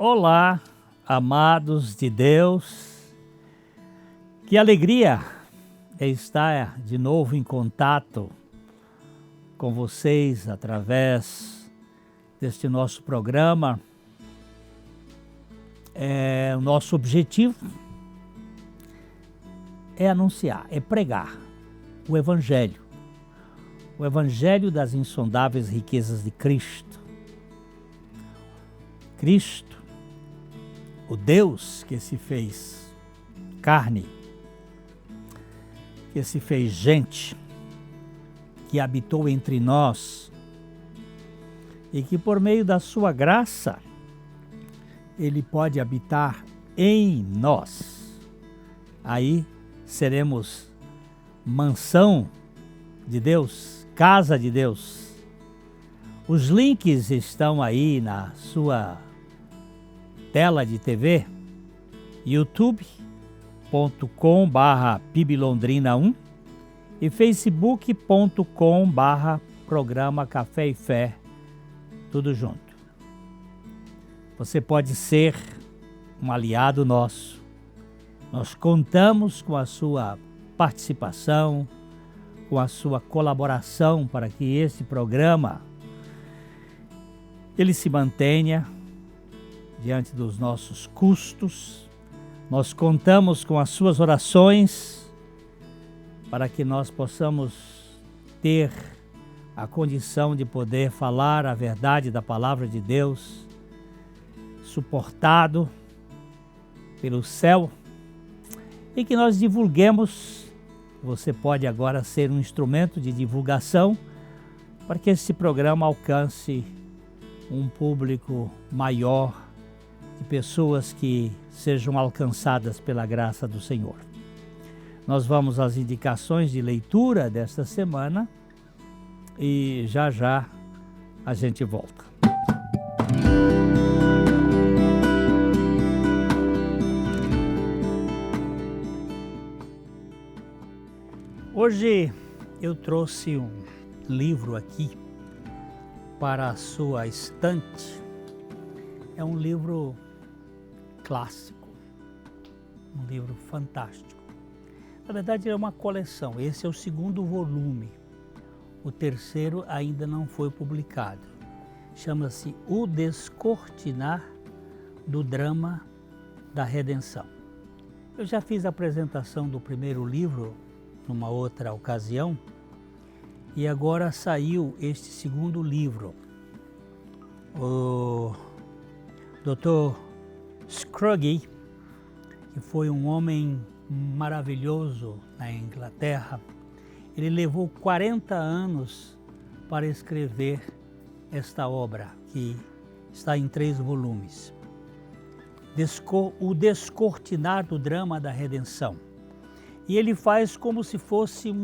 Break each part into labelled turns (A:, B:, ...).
A: Olá, amados de Deus, que alegria é estar de novo em contato com vocês através deste nosso programa. O nosso objetivo é anunciar, é pregar o Evangelho das insondáveis riquezas de Cristo. Cristo, o Deus que se fez carne, que se fez gente, que habitou entre nós e que por meio da sua graça, Ele pode habitar em nós. Aí seremos mansão de Deus, casa de Deus. Os links estão aí na sua tela de TV, youtube.com/piblondrina1 e facebook.com/programa Café e Fé, tudo junto. Você pode ser um aliado nosso. Nós contamos com a sua participação, com a sua colaboração para que esse programa ele se mantenha diante dos nossos custos. Nós contamos com as suas orações para que nós possamos ter a condição de poder falar a verdade da palavra de Deus, suportado pelo céu, e que nós divulguemos. Você pode agora ser um instrumento de divulgação para que esse programa alcance um público maior de pessoas que sejam alcançadas pela graça do Senhor. Nós vamos às indicações de leitura desta semana e já já a gente volta. Hoje eu trouxe um livro aqui para a sua estante. É um livro clássico, um livro fantástico. Na verdade, é uma coleção. Esse é o segundo volume. O terceiro ainda não foi publicado. Chama-se O Descortinar do Drama da Redenção. Eu já fiz a apresentação do primeiro livro numa outra ocasião, e agora saiu este segundo livro. O Dr. Scrooge, que foi um homem maravilhoso na Inglaterra, ele levou 40 anos para escrever esta obra, que está em 3 volumes. O Descortinar do Drama da Redenção. E ele faz como se fosse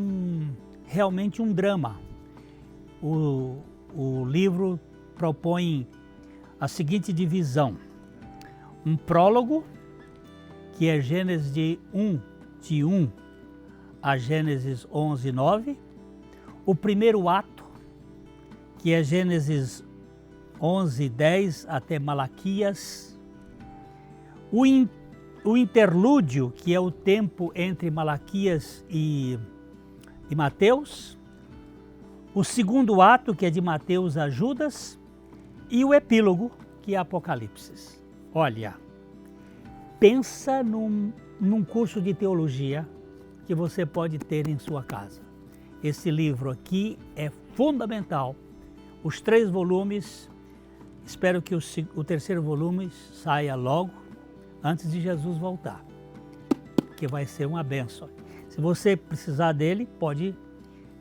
A: realmente um drama. O livro propõe a seguinte divisão: um prólogo, que é Gênesis de 1 a Gênesis 11:9, o primeiro ato, que é Gênesis 11:10 até Malaquias, o interlúdio, que é o tempo entre Malaquias e Mateus, o segundo ato, que é de Mateus a Judas, e o epílogo, que é Apocalipse. Olha, pensa num curso de teologia que você pode ter em sua casa. Esse livro aqui é fundamental. Os 3 volumes, espero que o terceiro volume saia logo, antes de Jesus voltar, que vai ser uma bênção. Se você precisar dele, pode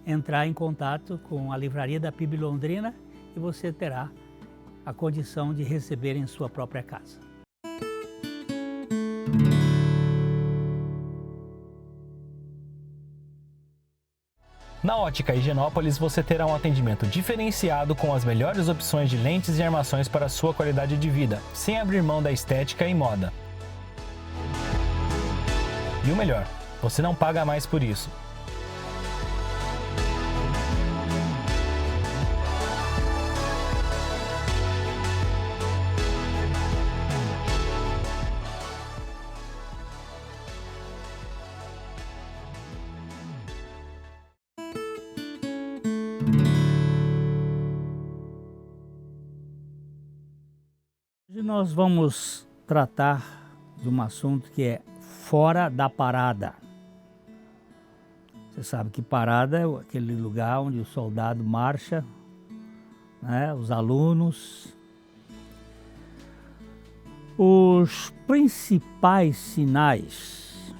A: entrar em contato com a livraria da PIB Londrina e você terá a condição de receber em sua própria casa.
B: Na Ótica Higienópolis você terá um atendimento diferenciado com as melhores opções de lentes e armações para a sua qualidade de vida, sem abrir mão da estética e moda. E o melhor, você não paga mais por isso.
A: nós vamos tratar de um assunto que é fora da parada. Você sabe que parada é aquele lugar onde o soldado marcha, né, os alunos. Os principais sinais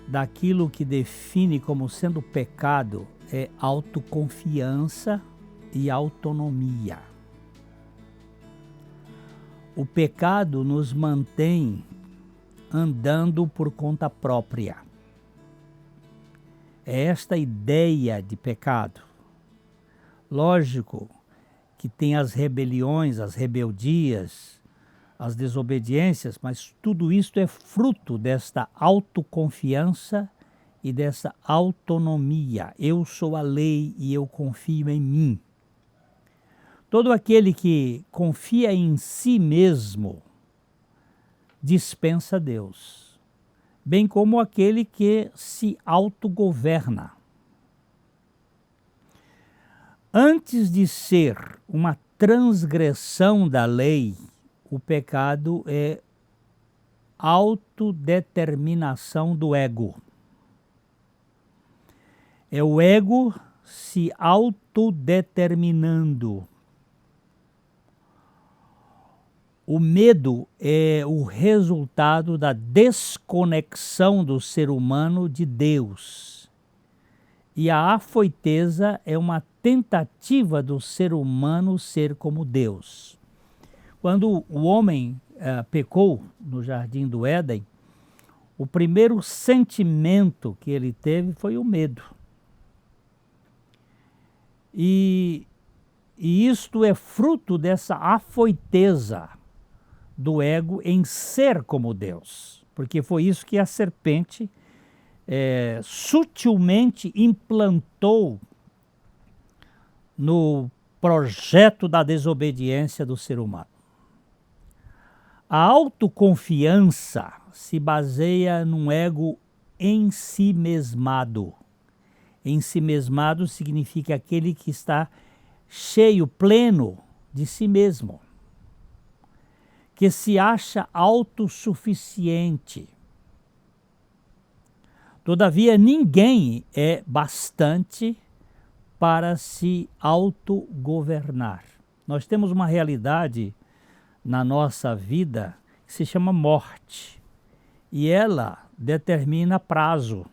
A: daquilo que define como sendo pecado é autoconfiança e autonomia. O pecado nos mantém andando por conta própria. É esta ideia de pecado. Lógico que tem as rebeliões, as rebeldias, as desobediências, mas tudo isso é fruto desta autoconfiança e dessa autonomia. Eu sou a lei e eu confio em mim. Todo aquele que confia em si mesmo dispensa Deus, bem como aquele que se autogoverna. Antes de ser uma transgressão da lei, o pecado é autodeterminação do ego. É o ego se autodeterminando. O medo é o resultado da desconexão do ser humano de Deus. E a afoiteza é uma tentativa do ser humano ser como Deus. Quando o homem pecou no Jardim do Éden, o primeiro sentimento que ele teve foi o medo. E isto é fruto dessa afoiteza do ego em ser como Deus, porque foi isso que a serpente sutilmente implantou no projeto da desobediência do ser humano. A autoconfiança se baseia num ego ensimesmado. Ensimesmado significa aquele que está cheio, pleno de si mesmo, que se acha autossuficiente. Todavia, ninguém é bastante para se autogovernar. Nós temos uma realidade na nossa vida que se chama morte, e ela determina prazo.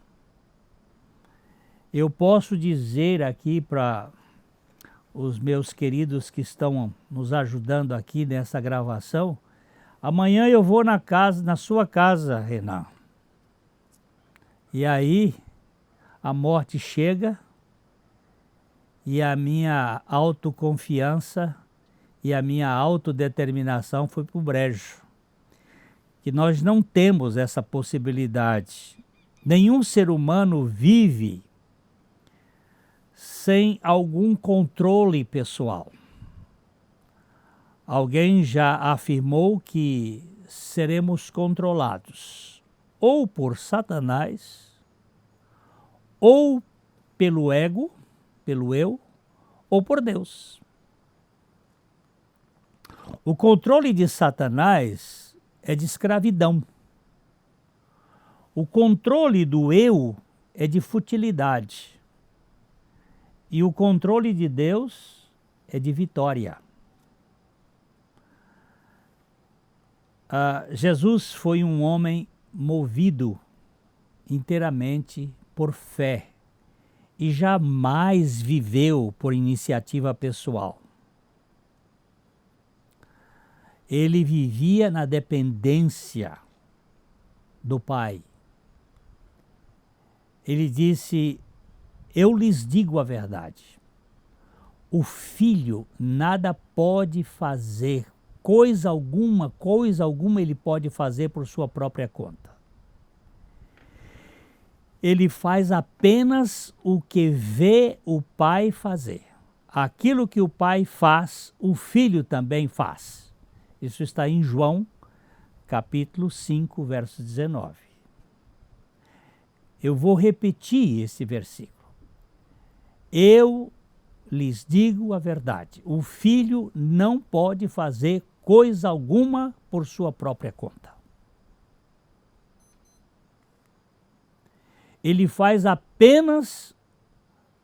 A: Eu posso dizer aqui para os meus queridos que estão nos ajudando aqui nessa gravação, amanhã eu vou na sua casa, Renan. E aí a morte chega e a minha autoconfiança e a minha autodeterminação foi para o brejo. Que nós não temos essa possibilidade. Nenhum ser humano vive sem algum controle pessoal. Alguém já afirmou que seremos controlados ou por Satanás, ou pelo ego, pelo eu, ou por Deus. O controle de Satanás é de escravidão. O controle do eu é de futilidade. E o controle de Deus é de vitória. Jesus foi um homem movido inteiramente por fé e jamais viveu por iniciativa pessoal. Ele vivia na dependência do Pai. Ele disse: eu lhes digo a verdade. O filho nada pode fazer, coisa alguma ele pode fazer por sua própria conta. Ele faz apenas o que vê o pai fazer. Aquilo que o pai faz, o filho também faz. Isso está em João, capítulo 5, verso 19. Eu vou repetir esse versículo. Eu lhes digo a verdade. O filho não pode fazer coisa alguma por sua própria conta. Ele faz apenas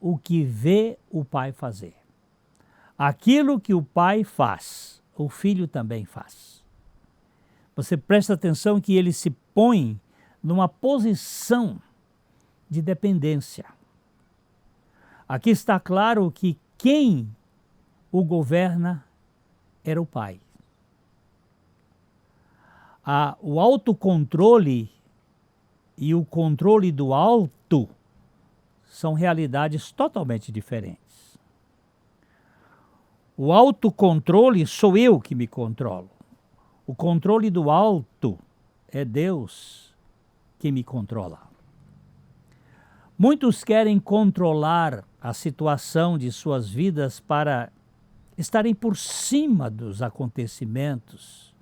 A: o que vê o pai fazer. Aquilo que o pai faz, o filho também faz. Você presta atenção que ele se põe numa posição de dependência. Aqui está claro que quem o governa era o pai. O autocontrole e o controle do alto são realidades totalmente diferentes. O autocontrole sou eu que me controlo. O controle do alto é Deus que me controla. Muitos querem controlar a situação de suas vidas para estarem por cima dos acontecimentos,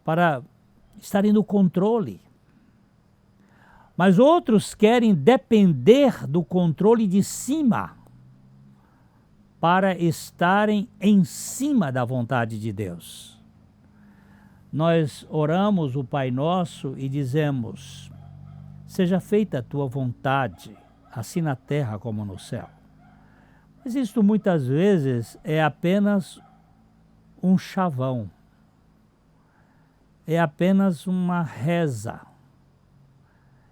A: para estarem no controle. Mas outros querem depender do controle de cima para estarem em cima da vontade de Deus. Nós oramos o Pai Nosso e dizemos: seja feita a tua vontade, assim na terra como no céu. Mas isto muitas vezes é apenas um chavão, é apenas uma reza,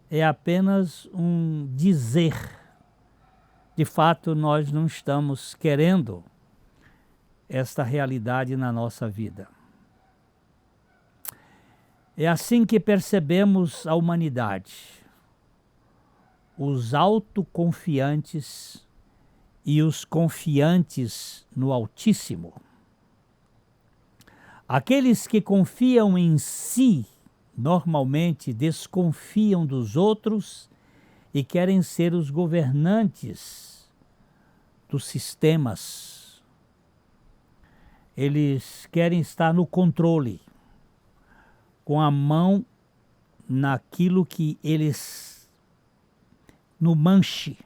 A: é apenas um dizer. De fato, nós não estamos querendo esta realidade na nossa vida. É assim que percebemos a humanidade. Os autoconfiantes e os confiantes no Altíssimo. Aqueles que confiam em si, normalmente desconfiam dos outros e querem ser os governantes dos sistemas. Eles querem estar no controle, com a mão naquilo que eles, no manche,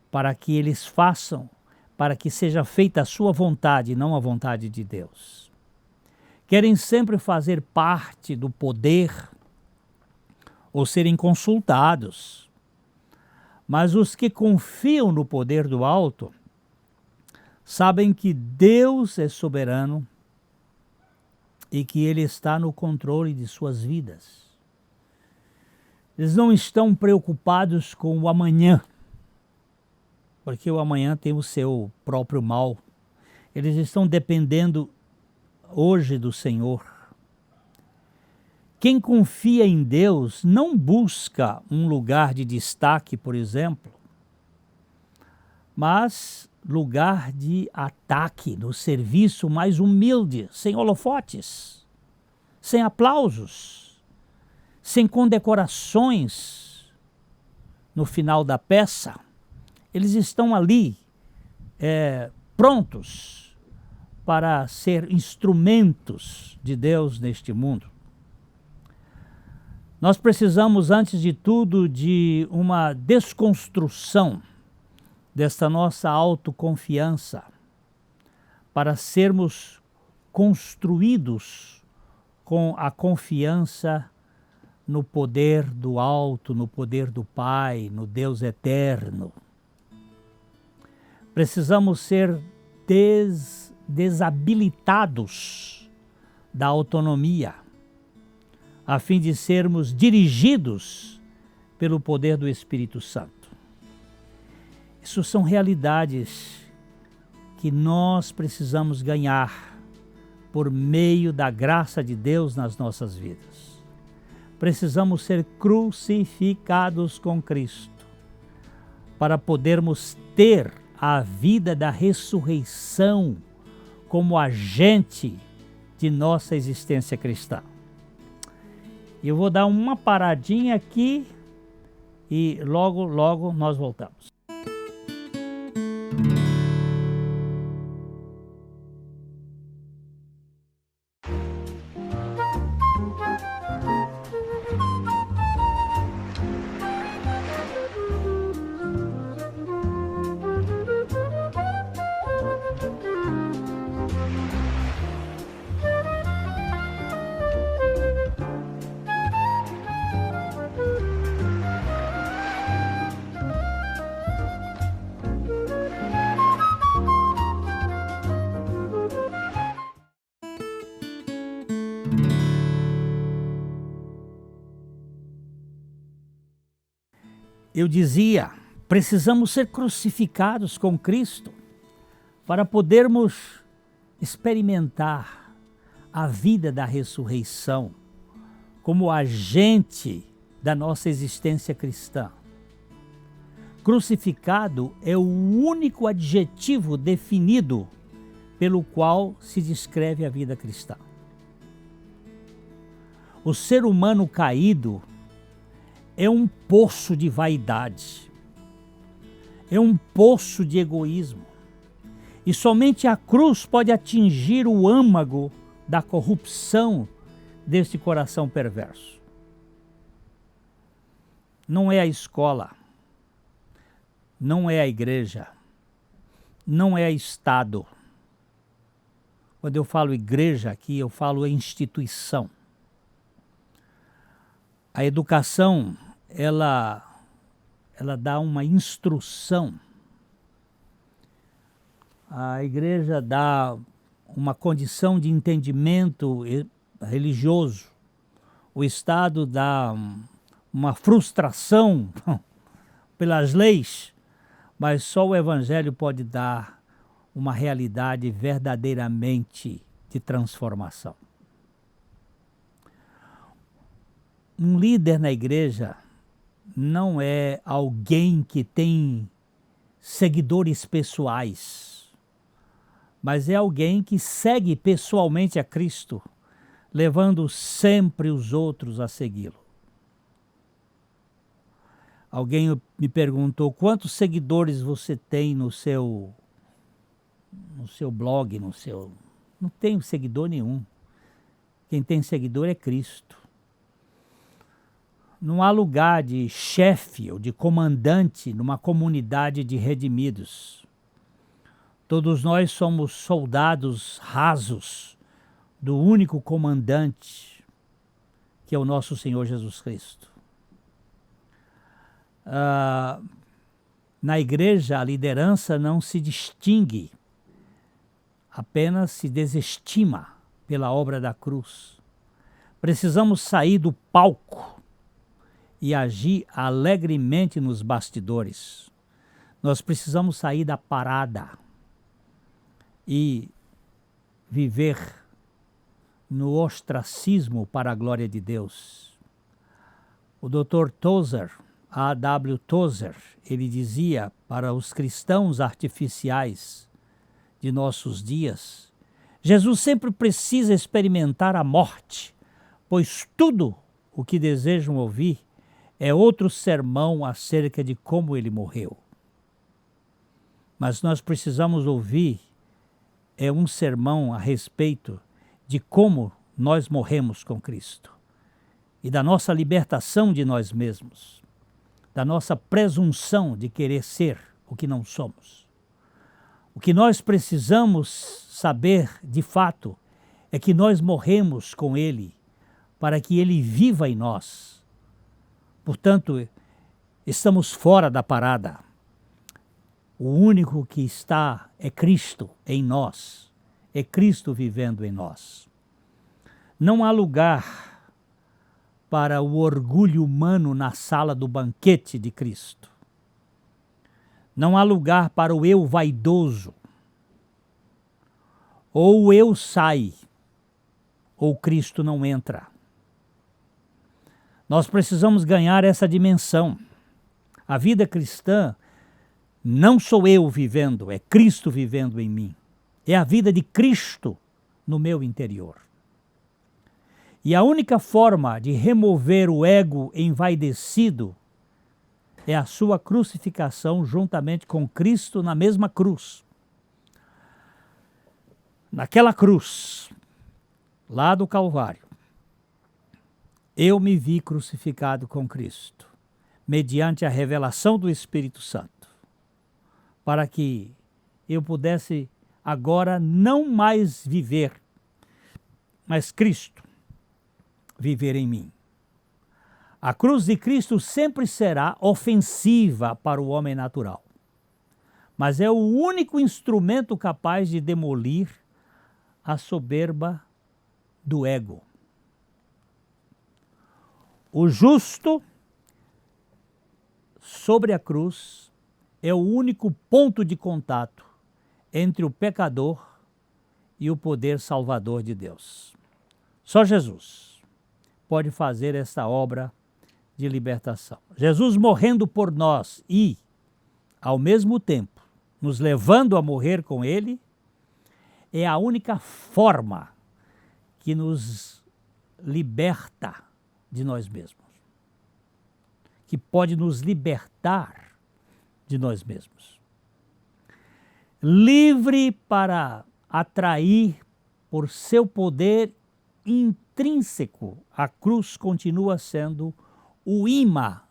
A: para que eles façam, para que seja feita a sua vontade, não a vontade de Deus. Querem sempre fazer parte do poder ou serem consultados. Mas os que confiam no poder do alto sabem que Deus é soberano e que Ele está no controle de suas vidas. Eles não estão preocupados com o amanhã, porque o amanhã tem o seu próprio mal. Eles estão dependendo hoje do Senhor. Quem confia em Deus não busca um lugar de destaque, por exemplo, mas lugar de ataque, no serviço mais humilde, sem holofotes, sem aplausos, sem condecorações no final da peça. Eles estão ali prontos para ser instrumentos de Deus neste mundo. Nós precisamos, antes de tudo, de uma desconstrução desta nossa autoconfiança para sermos construídos com a confiança no poder do alto, no poder do Pai, no Deus eterno. Precisamos ser desabilitados da autonomia, a fim de sermos dirigidos pelo poder do Espírito Santo. Isso são realidades que nós precisamos ganhar por meio da graça de Deus nas nossas vidas. Precisamos ser crucificados com Cristo para podermos ter a vida da ressurreição como agente de nossa existência cristã. Eu vou dar uma paradinha aqui e logo nós voltamos. eu dizia, precisamos ser crucificados com Cristo para podermos experimentar a vida da ressurreição como agente da nossa existência cristã. Crucificado é o único adjetivo definido pelo qual se descreve a vida cristã. O ser humano caído é um poço de vaidade, é um poço de egoísmo, e somente a cruz pode atingir o âmago da corrupção deste coração perverso. Não é a escola, não é a igreja, não é Estado. Quando eu falo igreja aqui, eu falo instituição. A educação, ela dá uma instrução. A igreja dá uma condição de entendimento religioso. O Estado dá uma frustração pelas leis, mas só o Evangelho pode dar uma realidade verdadeiramente de transformação. Um líder na igreja não é alguém que tem seguidores pessoais, mas é alguém que segue pessoalmente a Cristo, levando sempre os outros a segui-lo. Alguém me perguntou quantos seguidores você tem no seu blog, Não tenho seguidor nenhum. Quem tem seguidor é Cristo. Não há lugar de chefe ou de comandante numa comunidade de redimidos. Todos nós somos soldados rasos do único comandante, que é o nosso Senhor Jesus Cristo. Na igreja, a liderança não se distingue, apenas se desestima pela obra da cruz. Precisamos sair do palco e agir alegremente nos bastidores. Nós precisamos sair da parada e viver no ostracismo para a glória de Deus. O Dr. Tozer, A.W. Tozer, ele dizia para os cristãos artificiais de nossos dias: Jesus sempre precisa experimentar a morte, pois tudo o que desejam ouvir é outro sermão acerca de como ele morreu. Mas nós precisamos ouvir um sermão a respeito de como nós morremos com Cristo e da nossa libertação de nós mesmos, da nossa presunção de querer ser o que não somos. O que nós precisamos saber de fato é que nós morremos com Ele para que Ele viva em nós. Portanto, estamos fora da parada. O único que está é Cristo em nós, é Cristo vivendo em nós. Não há lugar para o orgulho humano na sala do banquete de Cristo. Não há lugar para o eu vaidoso. Ou o eu sai, ou Cristo não entra. Nós precisamos ganhar essa dimensão. A vida cristã não sou eu vivendo, é Cristo vivendo em mim. É a vida de Cristo no meu interior. E a única forma de remover o ego envaidecido é a sua crucificação juntamente com Cristo na mesma cruz. Naquela cruz, lá do Calvário, eu me vi crucificado com Cristo, mediante a revelação do Espírito Santo, para que eu pudesse agora não mais viver, mas Cristo viver em mim. A cruz de Cristo sempre será ofensiva para o homem natural, mas é o único instrumento capaz de demolir a soberba do ego. O justo sobre a cruz é o único ponto de contato entre o pecador e o poder salvador de Deus. Só Jesus pode fazer essa obra de libertação. Jesus morrendo por nós e, ao mesmo tempo, nos levando a morrer com Ele, é a única forma que nos liberta de nós mesmos, que pode nos libertar de nós mesmos. Livre para atrair por seu poder intrínseco, a cruz continua sendo o imã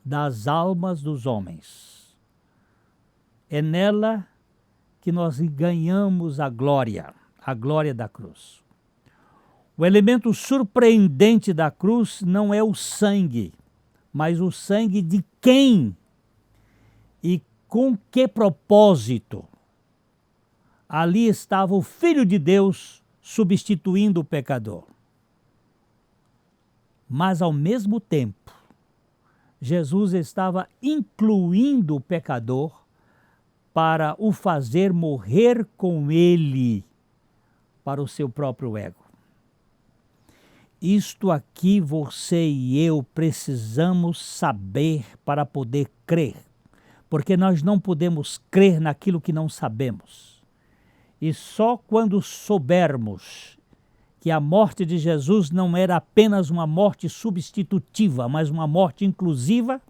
A: das almas dos homens. É nela que nós ganhamos a glória da cruz. O elemento surpreendente da cruz não é o sangue, mas o sangue de quem e com que propósito. Ali estava o Filho de Deus substituindo o pecador. Mas, ao mesmo tempo, Jesus estava incluindo o pecador para o fazer morrer com ele, para o seu próprio ego. Isto aqui você e eu precisamos saber para poder crer, porque nós não podemos crer naquilo que não sabemos. E só quando soubermos que a morte de Jesus não era apenas uma morte substitutiva, mas uma morte inclusiva,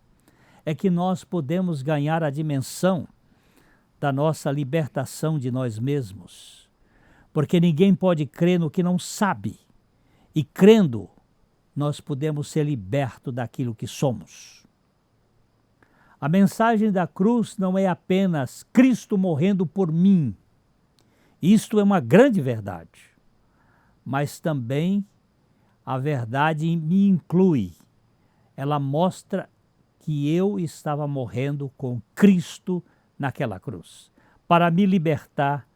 A: é que nós podemos ganhar a dimensão da nossa libertação de nós mesmos. Porque ninguém pode crer no que não sabe. E crendo, nós podemos ser libertos daquilo que somos. A mensagem da cruz não é apenas Cristo morrendo por mim. Isto é uma grande verdade. Mas também a verdade me inclui. Ela mostra que eu estava morrendo com Cristo naquela cruz, para me libertar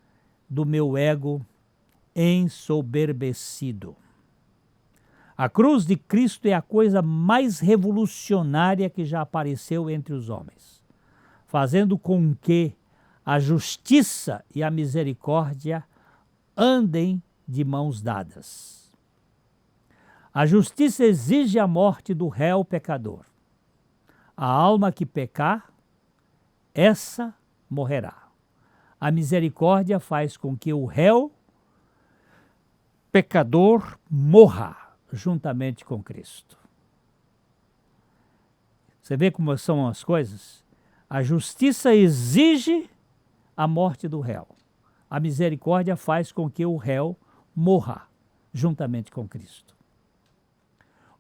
A: do meu ego ensoberbecido. A cruz de Cristo é a coisa mais revolucionária que já apareceu entre os homens, fazendo com que a justiça e a misericórdia andem de mãos dadas. A justiça exige a morte do réu pecador. A alma que pecar, essa morrerá. A misericórdia faz com que o réu pecador morra juntamente com Cristo. Você vê como são as coisas? A justiça exige a morte do réu. A misericórdia faz com que o réu morra juntamente com Cristo.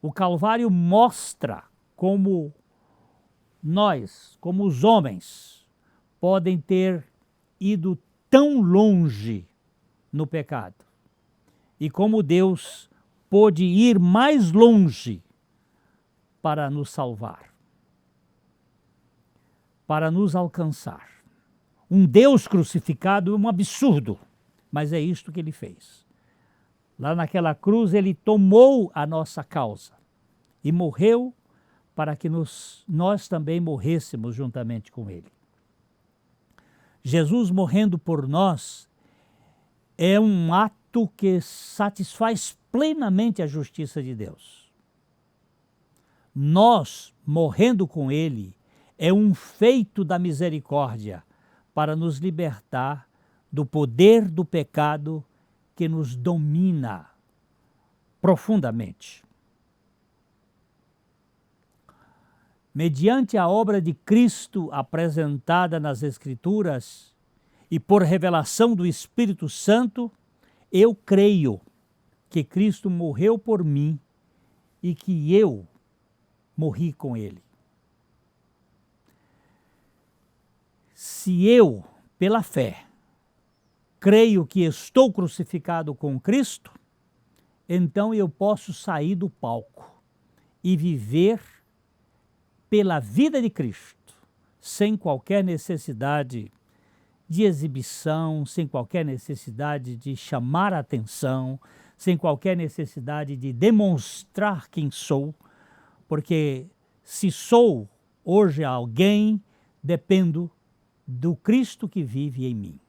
A: O Calvário mostra como nós, como os homens, podem ter ido tão longe no pecado e como Deus pôde ir mais longe para nos salvar, para nos alcançar. Um Deus crucificado é um absurdo, mas é isto que ele fez. Lá naquela cruz ele tomou a nossa causa e morreu para que nós também morrêssemos juntamente com ele. Jesus morrendo por nós é um ato que satisfaz plenamente a justiça de Deus. Nós, morrendo com ele, é um feito da misericórdia para nos libertar do poder do pecado que nos domina profundamente. Mediante a obra de Cristo apresentada nas Escrituras e por revelação do Espírito Santo, eu creio que Cristo morreu por mim e que eu morri com ele. Se eu, pela fé, creio que estou crucificado com Cristo, então eu posso sair do palco e viver pela vida de Cristo, sem qualquer necessidade de exibição, sem qualquer necessidade de chamar a atenção, sem qualquer necessidade de demonstrar quem sou, porque se sou hoje alguém, dependo do Cristo que vive em mim.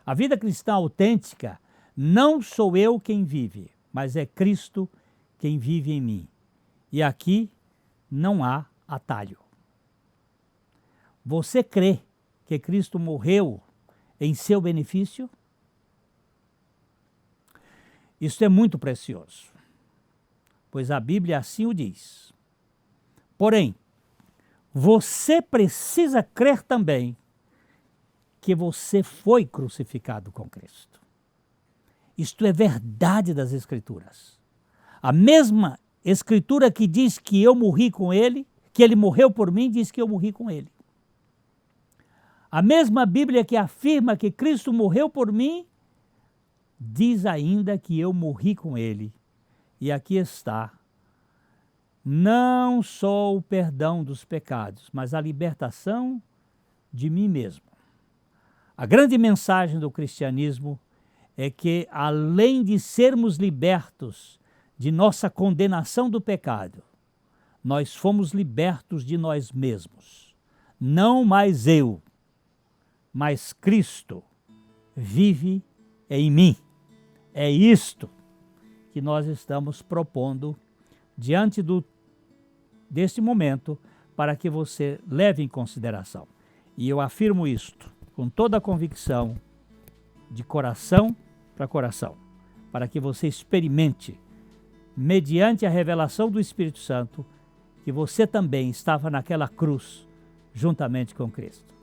A: A vida cristã autêntica não sou eu quem vive, mas é Cristo quem vive em mim. E aqui não há atalho. Você crê que Cristo morreu em seu benefício? Isso é muito precioso, pois a Bíblia assim o diz. Porém, você precisa crer também que você foi crucificado com Cristo. Isto é verdade das Escrituras. A mesma Escritura que diz que eu morri com Ele, que Ele morreu por mim, diz que eu morri com Ele. A mesma Bíblia que afirma que Cristo morreu por mim, diz ainda que eu morri com Ele. E aqui está, não só o perdão dos pecados, mas a libertação de mim mesmo. A grande mensagem do cristianismo é que, além de sermos libertos de nossa condenação do pecado, nós fomos libertos de nós mesmos. Não mais eu, mas Cristo vive em mim. É isto que nós estamos propondo diante deste momento para que você leve em consideração. E eu afirmo isto com toda a convicção, de coração para coração, para que você experimente, mediante a revelação do Espírito Santo, que você também estava naquela cruz juntamente com Cristo.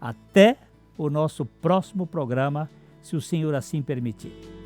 A: Até o nosso próximo programa, se o Senhor assim permitir.